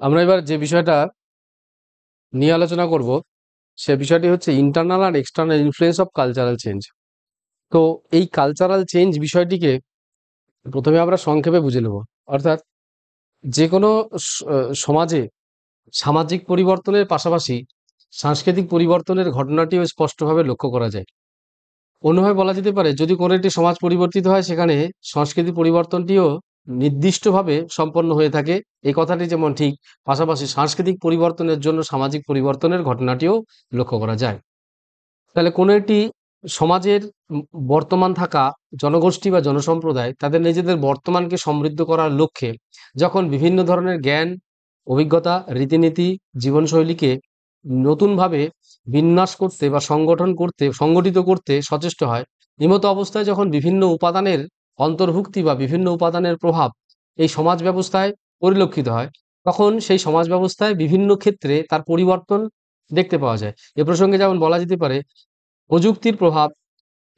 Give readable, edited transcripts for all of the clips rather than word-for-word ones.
আমরা এবার যে বিষয়টা নিয়ে আলোচনা করব সে বিষয়টি হচ্ছে ইন্টারনাল আর external influence of cultural change. তো এই কালচারাল চেঞ্জ বিষয়টিকে প্রথমে আমরা সংক্ষেপে বুঝে নেব। অর্থাৎ যে কোনো সমাজে সামাজিক পরিবর্তনের পাশাপাশি সাংস্কৃতিক পরিবর্তনের ঘটনাটিও স্পষ্টভাবে লক্ষ্য করা যায়। অন্যভাবে বলা যেতে পারে, যদি কোনো একটি সমাজ পরিবর্তিত হয় সেখানে সংস্কৃতি পরিবর্তনটিও নির্দিষ্টভাবে সম্পন্ন হয়ে থাকে। এই কথাটি যেমন ঠিক, পাশাপাশি সাংস্কৃতিক পরিবর্তনের জন্য সামাজিক পরিবর্তনের ঘটনাটিও লক্ষ্য করা যায়। তাহলে কোনো একটি সমাজের বর্তমান থাকা জনগোষ্ঠী বা জনসম্প্রদায় তাদের নিজেদের বর্তমানকে সমৃদ্ধ করার লক্ষ্যে যখন বিভিন্ন ধরনের জ্ঞান, অভিজ্ঞতা, রীতিনীতি, জীবনশৈলীকে নতুনভাবে বিন্যাস করতে বা সংগঠিত করতে সচেষ্ট হয়, এমতো অবস্থায় যখন বিভিন্ন উপাদানের অন্তর্ভুক্তি বা বিভিন্ন উপাদানের প্রভাব এই সমাজ ব্যবস্থায় পরিলক্ষিত হয়, তখন সেই সমাজ ব্যবস্থায় বিভিন্ন ক্ষেত্রে তার পরিবর্তন দেখতে পাওয়া যায়। এ প্রসঙ্গে যেমন বলা যেতে পারে, প্রযুক্তির প্রভাব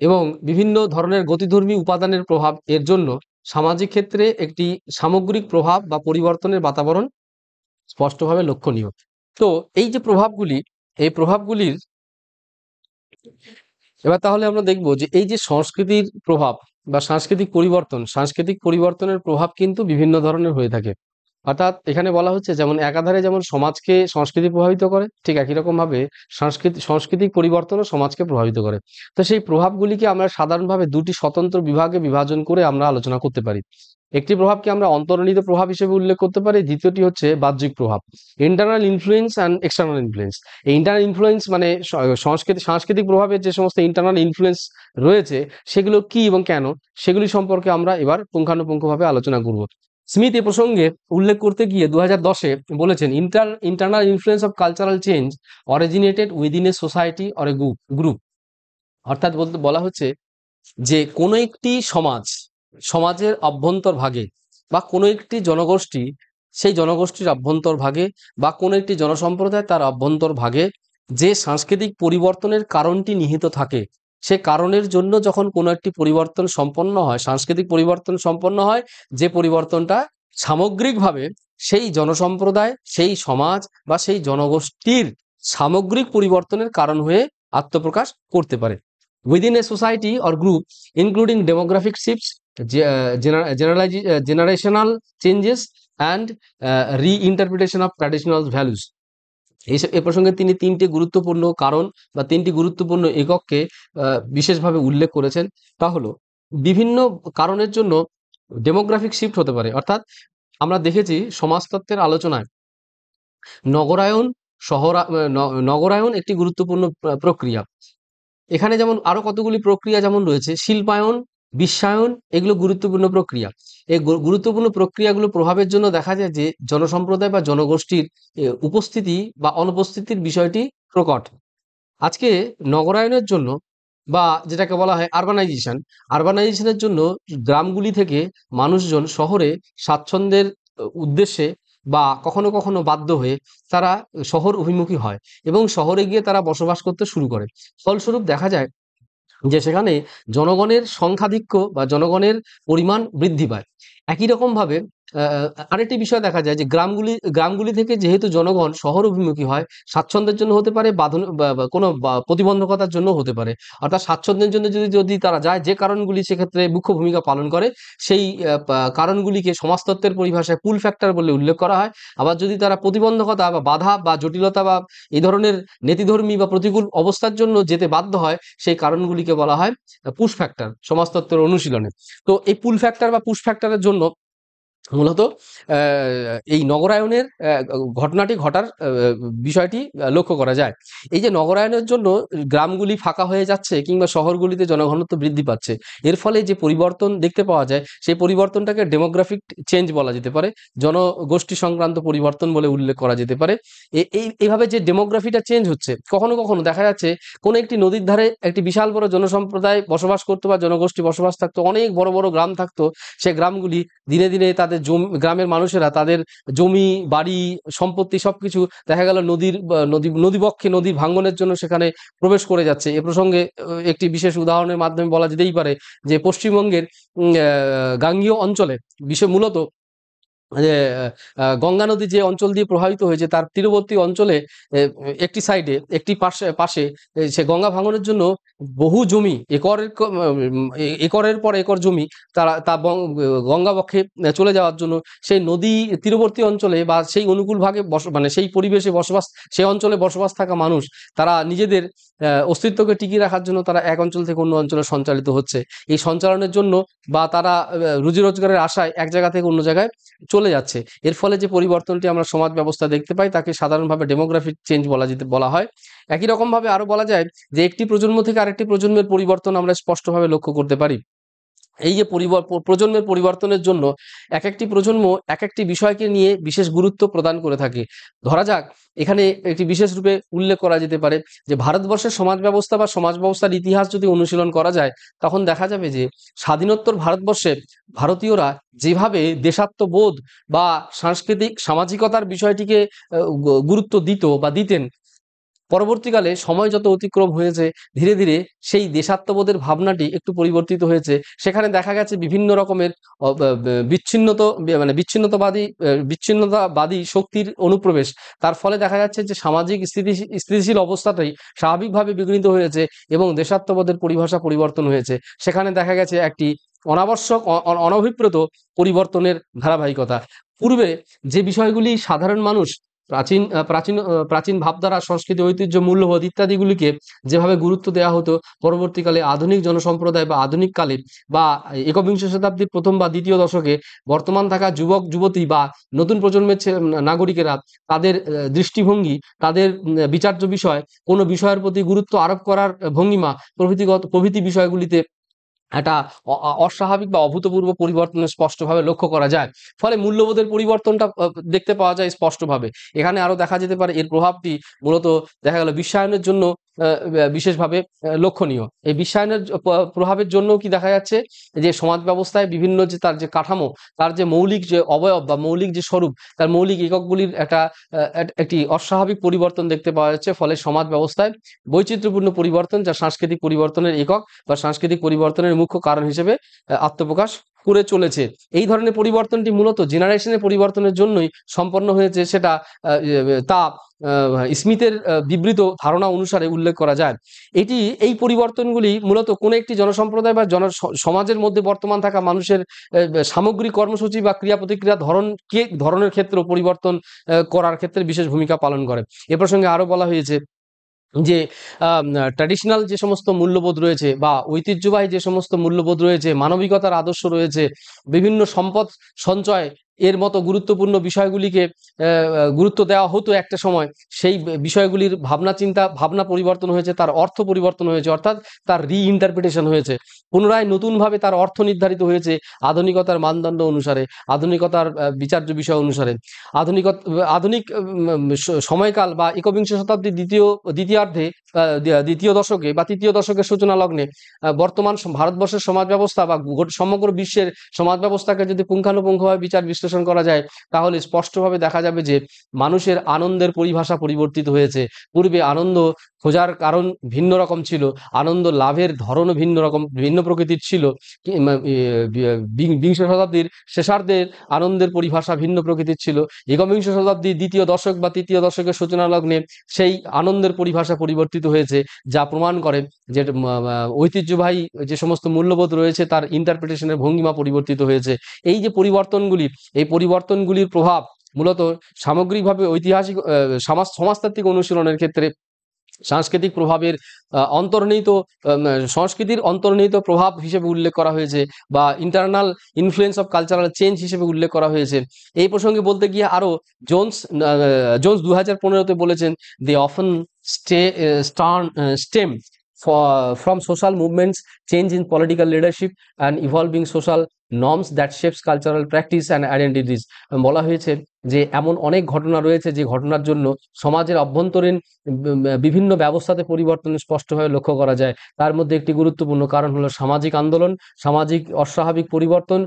এবং বিভিন্ন ধরনের গতিধর্মী উপাদানের প্রভাব এর জন্য সামাজিক ক্ষেত্রে একটি সামগ্রিক প্রভাব বা পরিবর্তনের বাতাবরণ স্পষ্টভাবে লক্ষণীয়। তো এই যে প্রভাবগুলি, এই প্রভাবগুলির এবার তাহলে আমরা দেখব যে এই যে সংস্কৃতির প্রভাব বা সাংস্কৃতিক পরিবর্তনের প্রভাব কিন্তু বিভিন্ন ধরনের হয়ে থাকে। অর্থাৎ এখানে বলা হচ্ছে, যেমন একাধারে যেমন সমাজকে সংস্কৃতি প্রভাবিত করে, ঠিক একই রকম ভাবে সাংস্কৃতিক পরিবর্তনও সমাজকে প্রভাবিত করে। তো সেই প্রভাবগুলিকে আমরা সাধারণভাবে দুটি স্বতন্ত্র বিভাগে বিভাজন করে আমরা আলোচনা করতে পারি। একটি প্রভাবকে আমরা অন্তর্নিহিত প্রভাব হিসেবে উল্লেখ করতে পারি, দ্বিতীয়টি হচ্ছে বাহ্যিক প্রভাব, internal influence and external influence. এই ইন্টারনাল ইনফ্লুয়েন্স মানে সাংস্কৃতিক প্রভাবের যে সমস্ত ইন্টারনাল ইনফ্লুয়েন্স রয়েছে সেগুলো কি এবং কেন, সেগুলি সম্পর্কে আমরা এবার পুঙ্খানুপুঙ্খভাবে আলোচনা করব। স্মিথ এ প্রসঙ্গে উল্লেখ করতে গিয়ে 2010-এ বলেছেন, internal influence of cultural change originated within a society or a group. অর্থাৎ বলতে বলা হচ্ছে যে কোনো একটি সমাজের অভ্যন্তরভাগে বা কোনো একটি জনগোষ্ঠী, সেই জনগোষ্ঠীর অভ্যন্তরভাগে বা কোনো একটি জনসম্প্রদায় তার অভ্যন্তরভাগে যে সাংস্কৃতিক পরিবর্তনের কারণটি নিহিত থাকে, সে কারণের জন্য যখন কোনো একটি পরিবর্তন সম্পন্ন হয়, সাংস্কৃতিক পরিবর্তন সম্পন্ন হয়, যে পরিবর্তনটা সামগ্রিকভাবে সেই জনসম্প্রদায়, সেই সমাজ বা সেই জনগোষ্ঠীর সামগ্রিক পরিবর্তনের কারণ হয়ে আত্মপ্রকাশ করতে পারে। Within a society or group, including demographic shifts, generational changes, and reinterpretation of traditional values. এ প্রসঙ্গে তিনি তিনটি গুরুত্বপূর্ণ কারণ বা তিনটি গুরুত্বপূর্ণ একককে বিশেষভাবে উল্লেখ করেছেন। তা হলো, বিভিন্ন কারণের জন্য ডেমোগ্রাফিক শিফট হতে পারে। অর্থাৎ আমরা দেখেছি সমাজতত্ত্বের আলোচনায় নগরায়ন নগরায়ন একটি গুরুত্বপূর্ণ প্রক্রিয়া। এখানে যেমন আরো কতগুলি প্রক্রিয়া যেমন রয়েছে, শিল্পায়ন, বিশ্বায়ন, এগুলো গুরুত্বপূর্ণ প্রক্রিয়া। এই গুরুত্বপূর্ণ প্রক্রিয়াগুলো প্রভাবের জন্য দেখা যায় যে জনসম্প্রদায় বা জনগোষ্ঠীর উপস্থিতি বা অনুপস্থিতির বিষয়টি প্রকট। আজকে নগরায়নের জন্য বা যেটাকে বলা হয় আরবানাইজেশনের জন্য গ্রামগুলি থেকে মানুষজন শহরে স্বাচ্ছন্দ্যের উদ্দেশ্যে বা কখনো কখনো বাধ্য হয়ে তারা শহর অভিমুখী হয় এবং শহরে গিয়ে তারা বসবাস করতে শুরু করে। ফলস্বরূপ দেখা যায় যে সেখানে জনগণের সংখ্যাধিক্য বা জনগণের পরিমাণ বৃদ্ধি পায়। একই রকমভাবে আরেকটি বিষয় দেখা যায় যে গ্রামগুলি থেকে যেহেতু জনগণ শহর অভিমুখী হয়, স্বাচ্ছন্দ্যের জন্য হতে পারে, বাঁধন বা কোনো প্রতিবন্ধকতার জন্য হতে পারে। অর্থাৎ স্বাচ্ছন্দ্যের জন্য যদি যদি তারা যায়, যে কারণগুলি সেক্ষেত্রে মুখ্য ভূমিকা পালন করে, সেই কারণগুলিকে সমাজতত্ত্বের পরিভাষায় পুল ফ্যাক্টর বলে উল্লেখ করা হয়। আবার যদি তারা প্রতিবন্ধকতা বা বাধা বা জটিলতা বা এই ধরনের নেতিধর্মী বা প্রতিকূল অবস্থার জন্য যেতে বাধ্য হয়, সেই কারণগুলিকে বলা হয় পুশ ফ্যাক্টর সমাজতত্ত্বের অনুশীলনে। তো এই পুল ফ্যাক্টর বা পুশ ফ্যাক্টরের জন্য মূলত এই নগরায়নের ঘটনাটি ঘটার বিষয়টি লক্ষ্য করা যায়। এই যে নগরায়নের জন্য গ্রামগুলি ফাঁকা হয়ে যাচ্ছে কিংবা শহরগুলিতে জনঘনত্ব বৃদ্ধি পাচ্ছে, এর ফলে যে পরিবর্তন দেখতে পাওয়া যায় সেই পরিবর্তনটাকে ডেমোগ্রাফিক চেঞ্জ বলা যেতে পারে, জনগোষ্ঠী সংক্রান্ত পরিবর্তন বলে উল্লেখ করা যেতে পারে। এইভাবে যে ডেমোগ্রাফিটা চেঞ্জ হচ্ছে, কখনো কখনো দেখা যাচ্ছে কোনো একটি নদীর ধারে একটি বিশাল বড় জনসম্প্রদায় বসবাস করতো বা জনগোষ্ঠী বসবাস থাকতো, অনেক বড় বড় গ্রাম থাকতো। সে গ্রামগুলি দিনে দিনে তাদের গ্রামের মানুষেরা তাদের জমি, বাড়ি, সম্পত্তি সবকিছু দেখা গেল নদীবক্ষে নদী ভাঙ্গনের জন্য সেখানে প্রবেশ করে যাচ্ছে। এ প্রসঙ্গে একটি বিশেষ উদাহরণের মাধ্যমে বলা যেতেই পারে যে পশ্চিমবঙ্গের গাঙ্গীয় অঞ্চলে মূলত যে গঙ্গা নদী যে অঞ্চল দিয়ে প্রবাহিত হয়েছে তার তীরবর্তী অঞ্চলে একটি সাইডে একটি পাশে পাশে সে গঙ্গা ভাঙনের জন্য বহু জমি একরের পর একর জমি গঙ্গা বক্ষে চলে যাওয়ার জন্য সেই নদী তীরবর্তী অঞ্চলে বা সেই অনুকূল ভাগে মানে সেই পরিবেশে বসবাস, সেই অঞ্চলে বসবাস থাকা মানুষ তারা নিজেদের অস্তিত্বকে টিকিয়ে রাখার জন্য তারা এক অঞ্চল থেকে অন্য অঞ্চলে সঞ্চালিত হচ্ছে। এই সঞ্চালনের জন্য বা তারা রুজি রোজগারের আশায় এক জায়গা থেকে অন্য জায়গায় চলে যাচ্ছে। এর ফলে যে পরিবর্তনটি আমরা সমাজ ব্যবস্থা দেখতে পাই তাকে সাধারণভাবে ডেমোগ্রাফিক চেঞ্জ বলা হয়। একই রকমভাবে আরো বলা যায় যে একটি প্রজন্ম থেকে আরেকটি প্রজন্মের পরিবর্তন আমরা স্পষ্টভাবে লক্ষ্য করতে পারি। এই যে প্রজন্মের পরিবর্তনের জন্য এক একটি প্রজন্ম এক একটি বিষয়কে নিয়ে বিশেষ গুরুত্ব প্রদান করে থাকে। ধরা যাক এখানে একটি বিশেষ রূপে উল্লেখ করা যেতে পারে যে ভারতবর্ষের সমাজ ব্যবস্থা বা সমাজ ব্যবস্থার ইতিহাস যদি অনুশীলন করা যায় তখন দেখা যাবে যে স্বাধীনোত্তর ভারতবর্ষে ভারতীয়রা যেভাবে দেশাত্মবোধ বা সাংস্কৃতিক সামাজিকতার বিষয়টিকে গুরুত্ব দিত বা দিতেন, পরবর্তীকালে সময় যত অতিক্রম হয়েছে ধীরে ধীরে সেই দেশাত্মবোধের ভাবনাটি একটু পরিবর্তিত হয়েছে। সেখানে দেখা গেছে বিভিন্ন রকমের বিচ্ছিন্নতাবাদী শক্তির অনুপ্রবেশ। তার ফলে দেখা যাচ্ছে যে সামাজিক স্থিতিশীল অবস্থাটাই স্বাভাবিকভাবে বিঘ্নিত হয়েছে এবং দেশাত্মবোধের পরিভাষা পরিবর্তন হয়েছে। সেখানে দেখা গেছে একটি অনাবশ্যক অনভিপ্রেত পরিবর্তনের ধারাবাহিকতা। পূর্বে যে বিষয়গুলি সাধারণ মানুষ প্রাচীন প্রাচীন প্রাচীন ভাবধারা, সংস্কৃতি, ঐতিহ্য, মূল্যবোধ ইত্যাদিগুলিকে যেভাবে গুরুত্ব দেওয়া হতো, পরবর্তীকালে আধুনিক জনসম্প্রদায় বা আধুনিক কালে বা একবিংশ শতাব্দীর প্রথম বা দ্বিতীয় দশকে বর্তমান থাকা যুবক যুবতী বা নতুন প্রজন্মের নাগরিকেরা তাদের দৃষ্টিভঙ্গি, তাদের বিচার্য বিষয়, কোনো বিষয়ের প্রতি গুরুত্ব আরোপ করার ভঙ্গিমা প্রভৃতি বিষয়গুলিতে একটা অস্বাভাবিক বা অভূতপূর্ব পরিবর্তন স্পষ্টভাবে লক্ষ্য করা যায়। ফলে মূল্যবোধের পরিবর্তনটা দেখতে পাওয়া যায় স্পষ্টভাবে। এখানে আরো দেখা যেতে পারে এর প্রভাবটি মূলত দেখা গেল বিশ্বায়নের জন্য বিশেষভাবে লক্ষণীয়। এই বিশ্বায়নের প্রভাবের জন্য কি দেখা যাচ্ছে যে সমাজ ব্যবস্থায় বিভিন্ন যে তার যে কাঠামো, তার যে মৌলিক যে অবয়ব বা মৌলিক যে স্বরূপ, তার মৌলিক এককগুলির একটি অস্বাভাবিক পরিবর্তন দেখতে পাওয়া যাচ্ছে। ফলে সমাজ ব্যবস্থায় বৈচিত্র্যপূর্ণ পরিবর্তন, যা সাংস্কৃতিক পরিবর্তনের একক বা সাংস্কৃতিক পরিবর্তনের মুখ্য কারণ হিসেবে আত্মপ্রকাশ করে চলেছে। এই ধরনের পরিবর্তনটি মূলত জেনারেশনের পরিবর্তনের জন্যই সম্পন্ন হয়েছে, সেটা তা স্মিথের বিবৃত ধারণা অনুসারে উল্লেখ করা যায়। এই পরিবর্তনগুলি মূলত কোনো একটি জনসম্প্রদায় বা সমাজের মধ্যে বর্তমান থাকা মানুষের সামগ্রিক কর্মসূচি বা ক্রিয়া প্রতিক্রিয়া ধরনের ক্ষেত্রে পরিবর্তন করার ক্ষেত্রে বিশেষ ভূমিকা পালন করে। এ প্রসঙ্গে আরো বলা হয়েছে যে ট্র্যাডিশনাল যে সমস্ত মূল্যবোধ রয়েছে বা ঐতিহ্যবাহী যে সমস্ত মূল্যবোধ রয়েছে, মানবিকতার আদর্শ রয়েছে, বিভিন্ন সম্পদ সঞ্চয় এর মতো গুরুত্বপূর্ণ বিষয়গুলিকে গুরুত্ব দেওয়া হতো একটা সময়। সেই বিষয়গুলির ভাবনা পরিবর্তন হয়েছে, তার অর্থ পরিবর্তন হয়েছে, অর্থাৎ তার রিইন্টারপ্রিটেশন হয়েছে। পুনরায় নতুনভাবে তার অর্থ নির্ধারিত হয়েছে আধুনিকতার মানদণ্ড অনুসারে, আধুনিকতার বিচার্য বিষয় অনুসারে। আধুনিক সময়কাল বা একবিংশ শতাব্দীর দ্বিতীয়ার্ধে দ্বিতীয় দশকে বা তৃতীয় দশকের সূচনা লগ্নে বর্তমান ভারতবর্ষের সমাজ ব্যবস্থা বা সমগ্র বিশ্বের সমাজ ব্যবস্থাকে যদি পুঙ্খানুপুঙ্খভাবে বিচার বিশ্লেষণ করা যায় তাহলে স্পষ্টভাবে দেখা যাবে যে মানুষের আনন্দের পরিভাষা পরিবর্তিত হয়েছে। পূর্বে আনন্দ খোঁজার কারণ ভিন্ন রকম ছিল, আনন্দ লাভের ধরনও ভিন্ন প্রকৃতির ছিল। বিংশ শতাব্দীর শেষার্ধের আনন্দের পরিভাষা ভিন্ন প্রকৃতির ছিল। একবিংশ শতাব্দীর দ্বিতীয় দশক বা তৃতীয় দশকের সূচনা লগ্নে সেই আনন্দের পরিভাষা পরিবর্তিত হয়েছে, যা প্রমাণ করে যে ঐতিহ্যবাহী যে সমস্ত মূল্যবোধ রয়েছে তার ইন্টারপ্রিটেশনের ভঙ্গিমা পরিবর্তিত হয়েছে। এই যে এই পরিবর্তনগুলির প্রভাব মূলত সামগ্রিকভাবে ঐতিহাসিক সমাজতাত্ত্বিক অনুশীলনের ক্ষেত্রে সাংস্কৃতিক প্রভাবের সংস্কৃতির অন্তর্নিহিত প্রভাব হিসেবে উল্লেখ করা হয়েছে বা internal influence of cultural change হিসেবে উল্লেখ করা হয়েছে। এই প্রসঙ্গে বলতে গিয়ে আরো জোন্স 2015-তে বলেছেন, they often stem from social movements, change in political leadership and evolving social norms that shapes cultural practice and identities। বলা হয়েছে যে এমন অনেক ঘটনা রয়েছে যে ঘটনার জন্য সমাজের অভ্যন্তরীণ বিভিন্ন ব্যবস্থাতে পরিবর্তন স্পষ্টভাবে লক্ষ্য করা যায়। তার মধ্যে একটি গুরুত্বপূর্ণ কারণ হলো সামাজিক আন্দোলন, সামাজিক অস্বাভাবিক পরিবর্তন,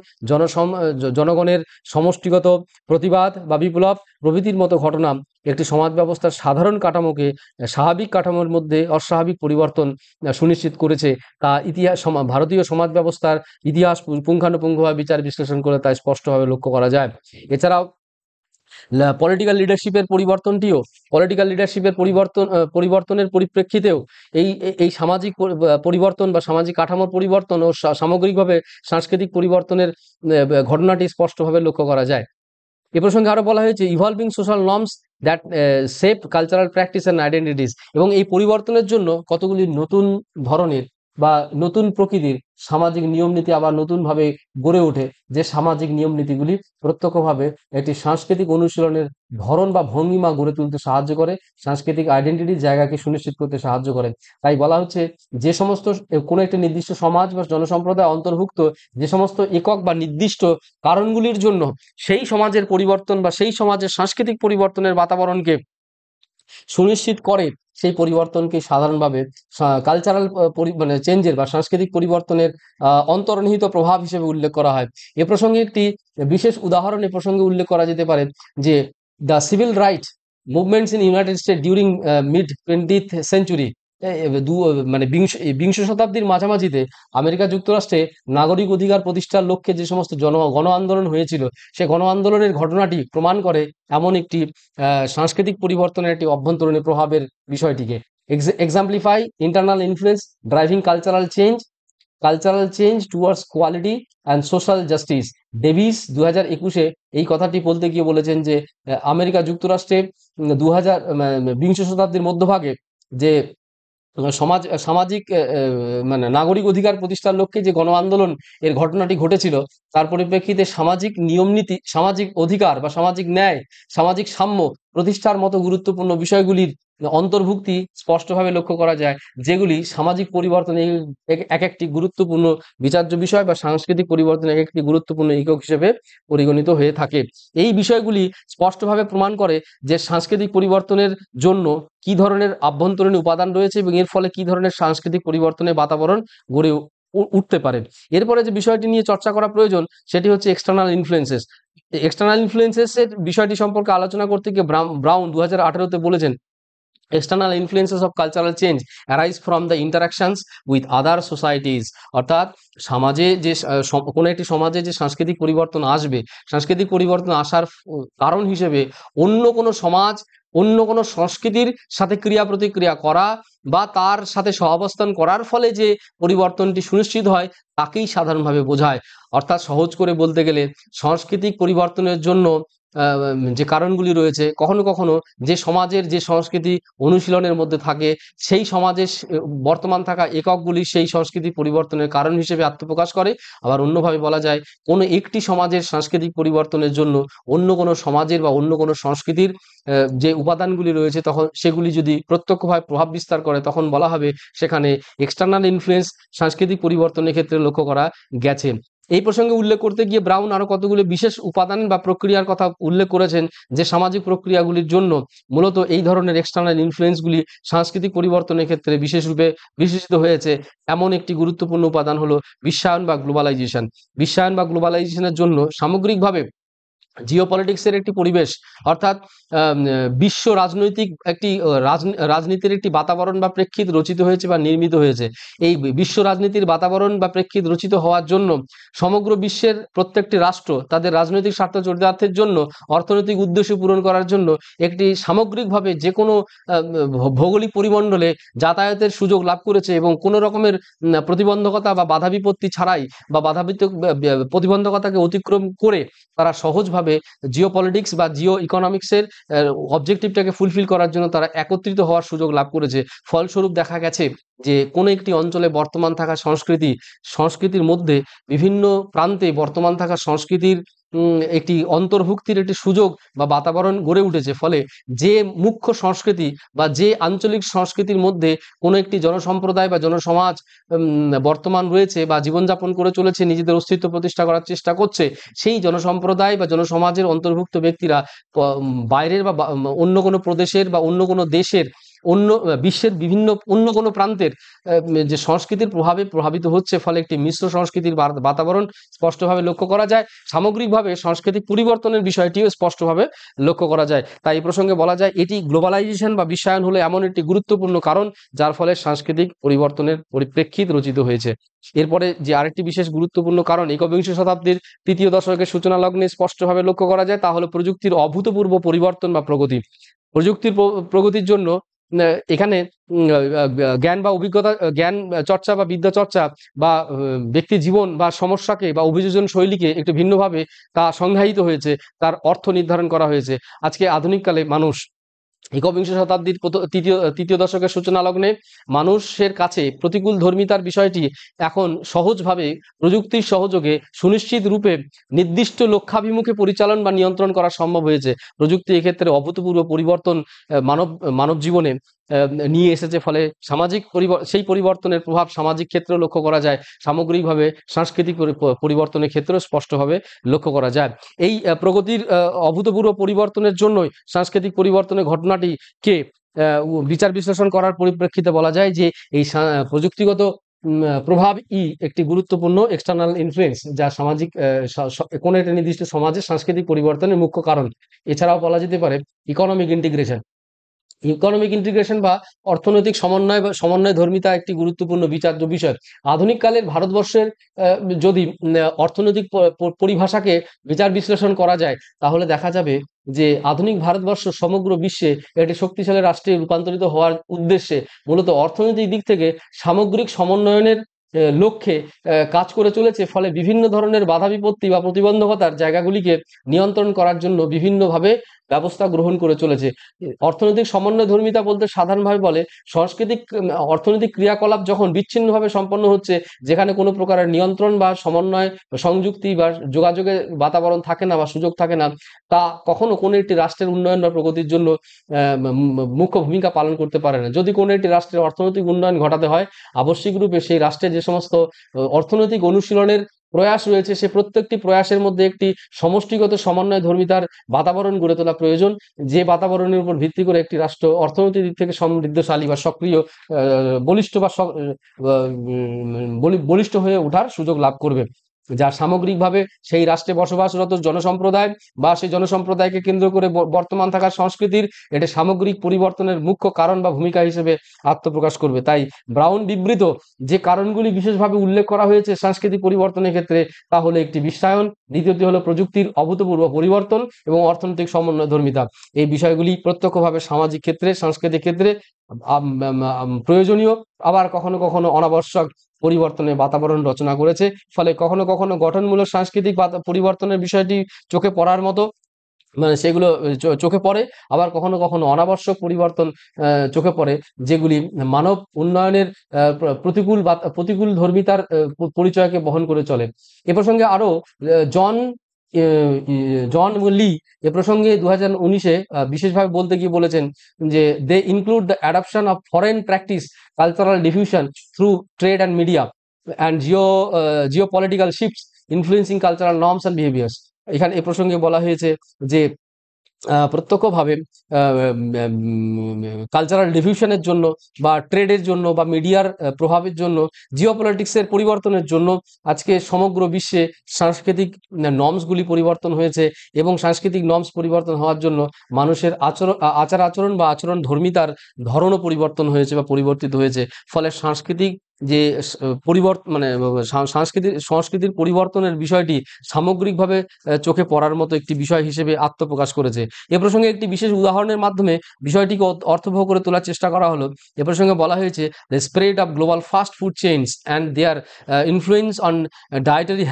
জনগণের সমষ্টিগত প্রতিবাদ বা বিপ্লব প্রভৃতির মতো ঘটনা একটি সমাজ ব্যবস্থার সাধারণ কাঠামোকে স্বাভাবিক কাঠামোর মধ্যে অস্বাভাবিক পরিবর্তন সুনিশ্চিত করেছে। তা ভারতীয় সমাজ ব্যবস্থার ইতিহাস পুঙ্খানুপুঙ্খভাবে বিচার বিশ্লেষণ করে তা স্পষ্টভাবে লক্ষ্য করা যায়। এছাড়াও পলিটিক্যাল লিডারশিপের পরিবর্তনের পরিপ্রেক্ষিতেও এই সামাজিক পরিবর্তন বা সামাজিক কাঠামোর পরিবর্তন ও সামগ্রিকভাবে সাংস্কৃতিক পরিবর্তনের ঘটনাটি স্পষ্টভাবে লক্ষ্য করা যায়। এ প্রসঙ্গে আরো বলা হয়েছে evolving social norms that shape cultural practice and identities, এবং এই পরিবর্তনের জন্য কতগুলি নতুন ধরনের বা নতুন প্রকৃতির সামাজিক নিয়ম নীতি আবার নতুনভাবে গড়ে ওঠে, যে সামাজিক নিয়ম নীতিগুলি প্রত্যক্ষভাবে একটি সাংস্কৃতিক অনুশীলনের ধরন বা ভঙ্গিমা গড়ে তুলতে সাহায্য করে, সাংস্কৃতিক আইডেন্টিটির জায়গাকে সুনিশ্চিত করতে সাহায্য করে। তাই বলা হচ্ছে যে সমস্ত কোনো একটি নির্দিষ্ট সমাজ বা জনসম্প্রদায় অন্তর্ভুক্ত যে সমস্ত একক বা নির্দিষ্ট কারণগুলির জন্য সেই সমাজের পরিবর্তন বা সেই সমাজের সাংস্কৃতিক পরিবর্তনের বাতাবরণকে সুনিশ্চিত করে, সেই পরিবর্তনকে সাধারণভাবে কালচারাল মানে চেঞ্জের বা সাংস্কৃতিক পরিবর্তনের অন্তর্নিহিত প্রভাব হিসেবে উল্লেখ করা হয়। এ প্রসঙ্গে একটি বিশেষ উদাহরণ এ প্রসঙ্গে উল্লেখ করা যেতে পারে যে the civil right movements in United state during mid 20th century, মানে বিংশ শতাব্দীর মাঝামাঝিতে আমেরিকা যুক্তরাষ্ট্রে নাগরিক অধিকার প্রতিষ্ঠার লক্ষ্যে যে সমস্ত গণ আন্দোলন হয়েছিল, সে গণ আন্দোলনের ঘটনাটি প্রমাণ করে এমন একটি সাংস্কৃতিক পরিবর্তনের একটি অভ্যন্তরীণ প্রভাবের বিষয়টিকে। Exemplify internal influence driving cultural change towards quality and social justice. Davis 2021-এ এই কথাটি বলতে গিয়ে বলেছেন যে আমেরিকা যুক্তরাষ্ট্রে বিংশ শতাব্দীর মধ্যভাগে যে সামাজিক মানে নাগরিক অধিকার প্রতিষ্ঠার লক্ষ্যে যে গণ আন্দোলন এর ঘটনাটি ঘটেছিল, তার পরিপ্রেক্ষিতে সামাজিক নিয়ম নীতি, সামাজিক অধিকার বা সামাজিক ন্যায়, সামাজিক সাম্য প্রতিষ্ঠার মতো গুরুত্বপূর্ণ বিষয়গুলির অন্তর্ভুক্তি স্পষ্টভাবে লক্ষ্য করা যায়, যেগুলি সামাজিক পরিবর্তনে এক একটি গুরুত্বপূর্ণ বিচার্য বিষয় বা সাংস্কৃতিক পরিবর্তনে এক একটি গুরুত্বপূর্ণ একক হিসেবে পরিগণিত হয়ে থাকে। এই বিষয়গুলি স্পষ্টভাবে প্রমাণ করে যে সাংস্কৃতিক পরিবর্তনের জন্য কি ধরনের আভ্যন্তরীণ উপাদান রয়েছে এবং এর ফলে কি ধরনের সাংস্কৃতিক পরিবর্তনের বাতাবরণ গড়ে উঠতে পারে। এরপরে যে বিষয়টি নিয়ে চর্চা করা প্রয়োজন সেটি হচ্ছে এক্সটার্নাল ইনফ্লুয়েন্সেস। এক্সটার্নাল ইনফ্লুয়েন্সেস এর বিষয়টি সম্পর্কে আলোচনা করতে গিয়ে ব্রাউন 2018-তে বলেছেন external influences of cultural change arise from the interactions with other societies, অর্থাৎ সমাজে যে কোনো একটি সমাজে যে সাংস্কৃতিক পরিবর্তন আসবে, সাংস্কৃতিক পরিবর্তন আসার কারণ হিসেবে অন্য কোনো সমাজ, অন্য কোনো সংস্কৃতির সাথে ক্রিয়া প্রতিক্রিয়া করা বা তার সাথে সহাবস্থান করার ফলে যে পরিবর্তনটি সুনিশ্চিত হয় তাকেই সাধারণভাবে বোঝায়। অর্থাৎ সহজ করে বলতে গেলে সাংস্কৃতিক পরিবর্তনের জন্য যে কারণগুলি রয়েছে, কখনো কখনো যে সমাজের যে সংস্কৃতি অনুশীলনের মধ্যে থাকে সেই সমাজের বর্তমান থাকা এককগুলি সেই সংস্কৃতি পরিবর্তনের কারণ হিসেবে আত্মপ্রকাশ করে। আবার অন্যভাবে বলা যায় কোনো একটি সমাজের সাংস্কৃতিক পরিবর্তনের জন্য অন্য কোনো সমাজের বা অন্য কোনো সংস্কৃতির যে উপাদানগুলি রয়েছে তখন সেগুলি যদি প্রত্যক্ষভাবে প্রভাব বিস্তার করে তখন বলা হবে সেখানে এক্সটার্নাল ইনফ্লুয়েন্স সাংস্কৃতিক পরিবর্তনের ক্ষেত্রে লক্ষ্য করা গেছে। এই প্রসঙ্গে উল্লেখ করতে গিয়ে ব্রাউন আরো কতগুলো বিশেষ উপাদান বা প্রক্রিয়ার কথা উল্লেখ করেছেন যে সামাজিক প্রক্রিয়াগুলির জন্য মূলত এই ধরনের এক্সটার্নাল ইনফ্লুয়েন্সগুলি সাংস্কৃতিক পরিবর্তনের ক্ষেত্রে বিশেষ রূপে বিশেষিত হয়েছে। এমন একটি গুরুত্বপূর্ণ উপাদান হলো বিশ্বায়ন বা গ্লোবালাইজেশন। বিশ্বায়ন বা গ্লোবালাইজেশনের জন্য সামগ্রিকভাবে জিওপলিটিক্সের একটি পরিবেশ, অর্থাৎ বিশ্ব রাজনৈতিক একটি রাজনীতির একটি বাতাবরণ বা প্রেক্ষিত রচিত হয়েছে বা নির্মিত হয়েছে। এই বিশ্ব রাজনীতির বাতাবরণ বা প্রেক্ষিত রচিত হওয়ার জন্য সমগ্র বিশ্বের প্রত্যেকটি রাষ্ট্র তাদের রাজনৈতিক স্বার্থ চরিতার্থের জন্য, অর্থনৈতিক উদ্দেশ্য পূরণ করার জন্য একটি সামগ্রিকভাবে যে কোনো ভৌগোলিক পরিমণ্ডলে যাতায়াতের সুযোগ লাভ করেছে এবং কোনো রকমের প্রতিবন্ধকতা বা বাধা বিপত্তি ছাড়াই বা প্রতিবন্ধকতাকে অতিক্রম করে তারা সহজভাবে জিওপলিটিক্স বা জিও ইকোনমিক্সের অবজেক্টিভটাকে ফুলফিল করার জন্য তারা একত্রিত হওয়ার সুযোগ লাভ করেছে। ফলস্বরূপ দেখা গেছে যে কোনো একটি অঞ্চলে বর্তমান থাকা সংস্কৃতির মধ্যে বিভিন্ন প্রান্তে বর্তমান থাকা সংস্কৃতির একটি অন্তর্ভুক্তির একটি সুযোগ বা বাতাবরণ গড়ে উঠেছে। ফলে যে মুখ্য সংস্কৃতি বা যে আঞ্চলিক সংস্কৃতির মধ্যে কোনো একটি জনসম্প্রদায় বা জনসমাজ বর্তমান রয়েছে বা জীবনযাপন করে চলেছে, নিজেদের অস্তিত্ব প্রতিষ্ঠা করার চেষ্টা করছে, সেই জনসম্প্রদায় বা জনসমাজের অন্তর্ভুক্ত ব্যক্তিরা বাইরের বা অন্য কোনো প্রদেশের বা অন্য কোনো দেশের, অন্য বিশ্বের বিভিন্ন অন্য কোনো প্রান্তের যে সংস্কৃতির প্রভাবে প্রভাবিত হচ্ছে। ফলে একটি মিশ্র সংস্কৃতির বাতাবরণ স্পষ্টভাবে লক্ষ্য করা যায়। সামগ্রিকভাবে সাংস্কৃতিক পরিবর্তনের বিষয়টিও স্পষ্টভাবে লক্ষ্য করা যায়। তাই এই প্রসঙ্গে বলা যায় এটি গ্লোবালাইজেশন বা বিশ্বায়ন হলো এমন একটি গুরুত্বপূর্ণ কারণ যার ফলে সাংস্কৃতিক পরিবর্তনের পরিপ্রেক্ষিত রচিত হয়েছে। এরপরে যে আরেকটি বিশেষ গুরুত্বপূর্ণ কারণ একবিংশ শতাব্দীর তৃতীয় দশকের সূচনা লগ্নে স্পষ্টভাবে লক্ষ্য করা যায় তা হলো প্রযুক্তির অভূতপূর্ব পরিবর্তন বা প্রগতি। প্রযুক্তির প্রগতির জন্য এখানে জ্ঞান বা অভিজ্ঞতা, জ্ঞান চর্চা বা বিদ্যা চর্চা বা ব্যক্তি জীবন বা সমস্যাকে বা অভিযোজন শৈলীকে একটু ভিন্নভাবে তা সংজ্ঞায়িত হয়েছে, তার অর্থ নির্ধারণ করা হয়েছে। আজকে আধুনিককালে মানুষ একবিংশ শতাব্দীর তৃতীয় দশকের সূচনা লগ্নে মানুষের কাছে প্রতিকূল ধর্মিতার বিষয়টি এখন সহজভাবে প্রযুক্তির সহযোগে সুনিশ্চিত রূপে নির্দিষ্ট লক্ষ্যাভিমুখে পরিচালন বা নিয়ন্ত্রণ করা সম্ভব হয়েছে। প্রযুক্তি এক্ষেত্রে অভূতপূর্ব পরিবর্তন মানব জীবনে নিয়ে এসেছে। ফলে সামাজিক সেই পরিবর্তনের প্রভাব সামাজিক ক্ষেত্রেও লক্ষ্য করা যায়, সামগ্রিকভাবে সাংস্কৃতিক পরিবর্তনের ক্ষেত্রেও স্পষ্টভাবে লক্ষ্য করা যায়। এই প্রগতির অভূতপূর্ব পরিবর্তনের জন্যই সাংস্কৃতিক পরিবর্তনের ঘটনাটিকে বিচার বিশ্লেষণ করার পরিপ্রেক্ষিতে বলা যায় যে এই প্রযুক্তিগত প্রভাবই একটি গুরুত্বপূর্ণ এক্সটার্নাল ইনফ্লুয়েন্স, যা সামাজিক কোনো একটা নির্দিষ্ট সমাজের সাংস্কৃতিক পরিবর্তনের মুখ্য কারণ। এছাড়াও বলা যেতে পারে ইকোনমিক ইন্টিগ্রেশন। ইকোনমিক ইন্টিগ্রেশন বা অর্থনৈতিক সমন্বয় বা সমন্বয় ধর্মিতা একটি গুরুত্বপূর্ণ বিচার্য বিষয়। আধুনিককালের ভারতবর্ষের যদি অর্থনৈতিক পরিভাষাকে বিচার বিশ্লেষণ করা যায় তাহলে দেখা যাবে যে আধুনিক ভারতবর্ষ সমগ্র বিশ্বে একটি শক্তিশালী রাষ্ট্রে রূপান্তরিত হওয়ার উদ্দেশ্যে মূলত অর্থনৈতিক দিক থেকে সামগ্রিক সমন্বয়নের লক্ষ্যে কাজ করে চলেছে। ফলে বিভিন্ন ধরনের বাধা বিপত্তি বা প্রতিবন্ধকতার জায়গাগুলিকে নিয়ন্ত্রণ করার জন্য বিভিন্নভাবে ব্যবস্থা গ্রহণ করে চলেছে। অর্থনৈতিক সমন্বয় ধর্মিতা বলতে সাধারণভাবে বলে অর্থনৈতিক ক্রিয়াকলাপ যখন বিচ্ছিন্নভাবে সম্পন্ন হচ্ছে, যেখানে কোনো প্রকারের নিয়ন্ত্রণ বা সমন্বয় সংযুক্তি বা যোগাযোগের বাতাবরণ থাকে না বা সুযোগ থাকে না, তা কখনো কোনো একটি রাষ্ট্রের উন্নয়ন বা প্রগতির জন্য মুখ্য ভূমিকা পালন করতে পারে না। যদি কোনো একটি রাষ্ট্রের অর্থনৈতিক উন্নয়ন ঘটাতে হয়, আবশ্যিক রূপে সেই রাষ্ট্রে যে সমস্ত অর্থনৈতিক অনুশীলনের প্রয়াস রয়েছে, সে প্রত্যেকটি প্রয়াসের মধ্যে একটি সমষ্টিগত সমন্বয় ধর্মিতার বাতাবরণ গড়ে তোলা প্রয়োজন, যে বাতাবরণের উপর ভিত্তি করে একটি রাষ্ট্র অর্থনৈতিক দিক থেকে সমৃদ্ধশালী বা সক্রিয়, বলিষ্ঠ বা বলিষ্ঠ হয়ে ওঠার সুযোগ লাভ করবে, যা সামগ্রিকভাবে সেই রাষ্ট্রে বসবাসরত জনসম্প্রদায় বা সেই জনসম্প্রদায়কে কেন্দ্র করে বর্তমান থাকা সংস্কৃতির এটা সামগ্রিক পরিবর্তনের মুখ্য কারণ বা ভূমিকা হিসেবে আত্মপ্রকাশ করবে। তাই ব্রাউন বিবৃত যে কারণগুলি বিশেষভাবে উল্লেখ করা হয়েছে সাংস্কৃতিক পরিবর্তনের ক্ষেত্রে তা হলো একটি বিশ্বায়ন, দ্বিতীয়টি হলো প্রযুক্তির অভূতপূর্ব পরিবর্তন এবং অর্থনৈতিক সমন্বয় ধর্মিতা। এই বিষয়গুলি প্রত্যক্ষভাবে সামাজিক ক্ষেত্রে, সাংস্কৃতিক ক্ষেত্রে প্রয়োজনীয়, আবার কখনো কখনো অনাবশ্যক পরিবর্তনের বাতাবরণ রচনা করেছে। ফলে কখনো কখনো গঠনমূলক সাংস্কৃতিক পরিবর্তনের বিষয়টি চোখে পড়ার মতো, মানে সেগুলো চোখে পড়ে, আবার কখনো কখনো অনাবশ্যক পরিবর্তন চোখে পড়ে, যেগুলি মানব উন্নয়নের প্রতিকূল ধর্মিতার পরিচয়কে বহন করে চলে। এ প্রসঙ্গে আরো জন লি এ প্রসঙ্গে 2019-এ বিশেষভাবে বলতে গিয়ে বলেছেন যে they include the adaption of foreign practice, cultural diffusion through trade and media and geopolitical shifts influencing cultural norms and behaviours. এখানে এ প্রসঙ্গে বলা হয়েছে যে প্রত্যক্ষভাবে কালচারাল ডিফিউশনের জন্য বা ট্রেডের জন্য বা মিডিয়ার প্রভাবের জন্য, জিওপলিটিক্সের পরিবর্তনের জন্য আজকে সমগ্র বিশ্বে সাংস্কৃতিক নর্মসগুলি পরিবর্তন হয়েছে এবং সাংস্কৃতিক নর্মস পরিবর্তন হওয়ার জন্য মানুষের আচার আচরণ বা আচরণ ধর্মিতার ধরনও পরিবর্তন হয়েছে বা পরিবর্তিত হয়েছে। ফলে সাংস্কৃতিক যে সংস্কৃতির পরিবর্তনের বিষয়টি সামগ্রিকভাবে চোখে পড়ার মতো একটি বিষয় হিসেবে আত্মপ্রকাশ করেছে। এ প্রসঙ্গে একটি বিশেষ উদাহরণের মাধ্যমে বিষয়টিকে অর্থবহ করে তোলার চেষ্টা করা হলো। এ প্রসঙ্গে বলা হয়েছে the spread of global fast food chains and their influence on dietary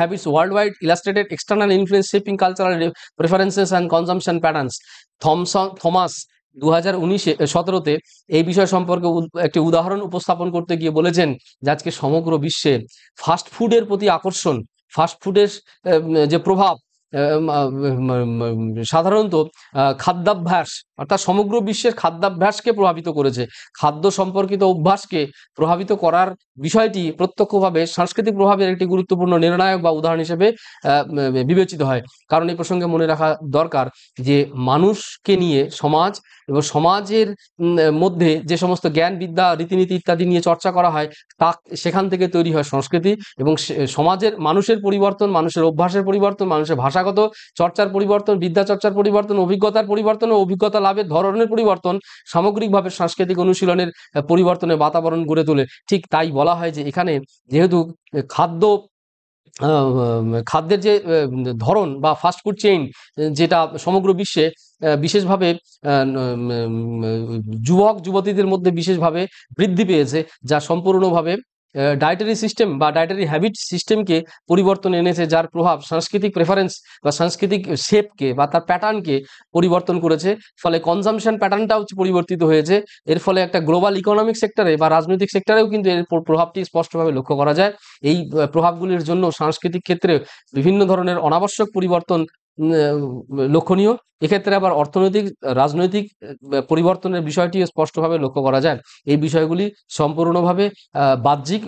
habits worldwide illustrated external influence shaping cultural preferences and consumption patterns. Thomas 2017-তে এই বিষয় সম্পর্কে একটি উদাহরণ উপস্থাপন করতে গিয়ে বলেছেন যে আজকে সমগ্র বিশ্বে ফাস্ট ফুডের প্রতি আকর্ষণ ফাস্টফুডের যে প্রভাব সাধারণত খাদ্যাভ্যাস অর্থাৎ সমগ্র বিশ্বের খাদ্যাভ্যাসকে প্রভাবিত করেছে। খাদ্য সম্পর্কিত অভ্যাসকে প্রভাবিত করার বিষয়টি প্রত্যক্ষভাবে সাংস্কৃতিক প্রভাবের একটি গুরুত্বপূর্ণ নির্ণায়ক বা উদাহরণ হিসেবে বিবেচিত হয়। কারণ এই প্রসঙ্গে মনে রাখা দরকার যে মানুষকে নিয়ে সমাজ এবং সমাজের মধ্যে যে সমস্ত জ্ঞান বিদ্যা রীতিনীতি ইত্যাদি নিয়ে চর্চা করা হয় তা সেখান থেকে তৈরি হয় সংস্কৃতি, এবং সমাজের মানুষের পরিবর্তন, মানুষের অভ্যাসের পরিবর্তন, মানুষের ভাষাগত চর্চার পরিবর্তন, বিদ্যা চর্চার পরিবর্তন, অভিজ্ঞতার পরিবর্তন ও অভিজ্ঞতা লাভের ধরনের পরিবর্তন সামগ্রিকভাবে সাংস্কৃতিক অনুশীলনের পরিবর্তনের বাতাবরণ গড়ে তোলে। ঠিক তাই বলা হয় যে এখানে যেহেতু খাদ্য খাদ্যের যে ধরন বা ফাস্টফুড চেইন যেটা সমগ্র বিশ্বে বিশেষভাবে যুবক যুবতীদের মধ্যে বিশেষভাবে বৃদ্ধি পেয়েছে, যা সম্পূর্ণভাবে ডায়েটারি সিস্টেম বা ডায়েটারি হ্যাবিট সিস্টেমকে পরিবর্তন এনেছে, যার প্রভাব সাংস্কৃতিক প্রেফারেন্স বা সাংস্কৃতিক শেপকে বা তার প্যাটার্নকে পরিবর্তন করেছে। ফলে কনজামশন প্যাটার্নটাও পরিবর্তিত হয়েছে। এর ফলে একটা গ্লোবাল ইকোনমিক সেক্টরে বা রাজনৈতিক সেক্টরেও কিন্তু এর প্রভাবটি স্পষ্টভাবে লক্ষ্য করা যায়। এই প্রভাবগুলির জন্য সাংস্কৃতিক ক্ষেত্রে বিভিন্ন ধরনের অনাবশ্যক পরিবর্তন লক্ষণীয়। এক্ষেত্রে আবার অর্থনৈতিক রাজনৈতিক পরিবর্তনের বিষয়টিও স্পষ্টভাবে লক্ষ্য করা যায়। এই বিষয়গুলি সম্পূর্ণভাবে বাহ্যিক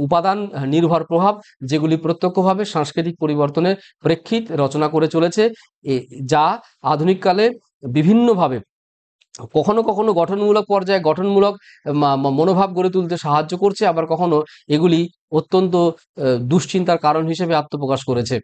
উপাদান নির্ভর প্রভাব, যেগুলি প্রত্যক্ষভাবে সাংস্কৃতিক পরিবর্তনের প্রেক্ষিত রচনা করে চলেছে, যা আধুনিককালে বিভিন্নভাবে কখনো কখনো গঠনমূলক পর্যায়ে গঠনমূলক মনোভাব গড়ে তুলতে সাহায্য করছে, আবার কখনো এগুলি অত্যন্ত দুশ্চিন্তার কারণ হিসেবে আত্মপ্রকাশ করেছে।